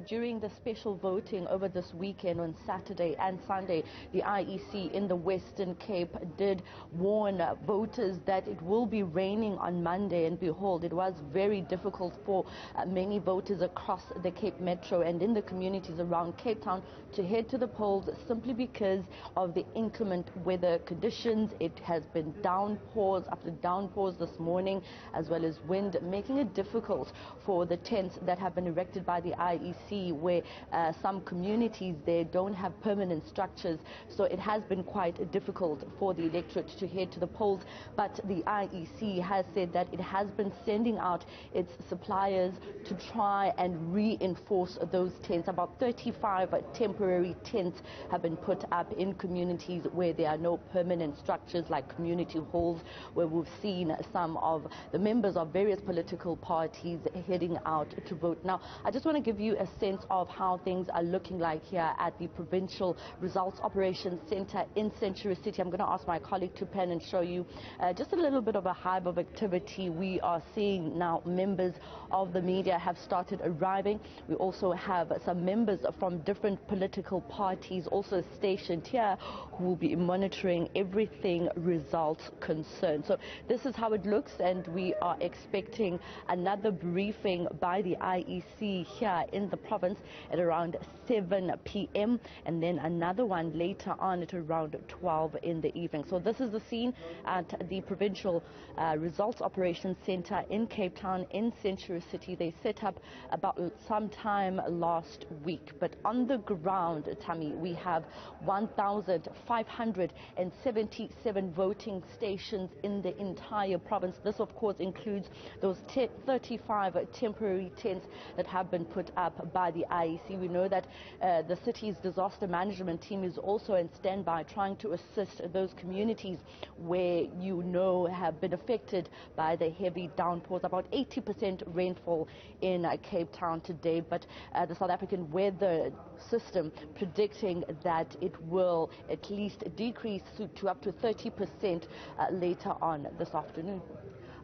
during the special voting over this weekend on Saturday and Sunday, the IEC in the Western Cape did warn voters that it will be raining on Monday, and behold, it was very difficult for many voters across the Cape Metro and in the communities around Cape Town to head to the polls simply because of the inclement weather conditions. It has been downpours after downpours this morning, as well as wind, making it difficult for the tents that have been erected by the IEC, where some communities there don't have permanent structures. So it has been quite difficult for the electorate to head to the polls. But the IEC has said that it has been sending out its suppliers to try and reinforce those tents. About 35 temporary tents have been put up in communities where there are no permanent structures, like community halls, where we've seen some of the members of various political parties heading out to vote. Now, I just want to give you a sense of how things are looking like here at the Provincial Results Operations Center in Century City. I'm going to ask my colleague to pan and show you just a little bit of a hive of activity. We are seeing now members of the media have started arriving. We also have some members from different political parties also stationed here who will be monitoring everything results concerned. So this is how it looks, and we are expecting another briefing by the IEC here in the province at around 7 p.m. and then another one later on at around 12 in the evening. So this is the scene at the Provincial Results Operations Center in Cape Town in Century City. They set up about sometime last week, but on the ground, Tammy, we have 1,577 voting stations in the entire province. This, of course, includes those 35 temporary tents that have been put up by the IEC. We know that the city's disaster management team is also in standby, trying to assist those communities where have been affected by the heavy downpours. About 80% rainfall in Cape Town today, but the South African weather system predicting that it will at least decrease to up to 30% later on this afternoon.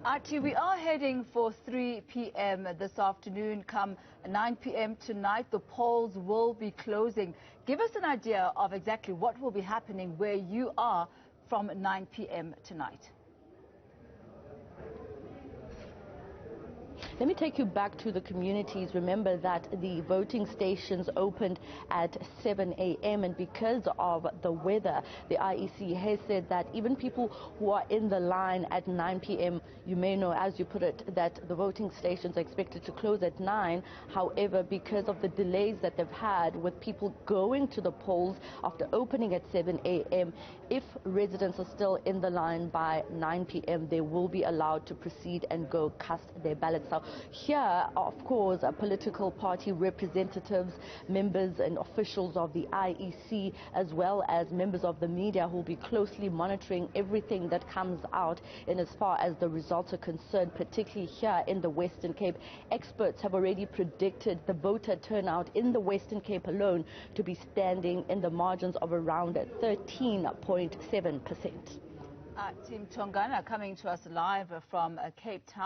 Athi, we are heading for 3 p.m. this afternoon. Come 9 p.m. tonight, the polls will be closing. Give us an idea of exactly what will be happening where you are from 9 p.m. tonight. Let me take you back to the communities. Remember that the voting stations opened at 7 a.m. and because of the weather, the IEC has said that even people who are in the line at 9 p.m., you may know, as you put it, that the voting stations are expected to close at 9. However, because of the delays that they've had with people going to the polls after opening at 7 a.m., if residents are still in the line by 9 p.m., they will be allowed to proceed and go cast their ballots. Now, here, of course, political party representatives, members and officials of the IEC, as well as members of the media who will be closely monitoring everything that comes out in as far as the results are concerned, particularly here in the Western Cape. Experts have already predicted the voter turnout in the Western Cape alone to be standing in the margins of around 13.7%. Team Mtongana coming to us live from Cape Town.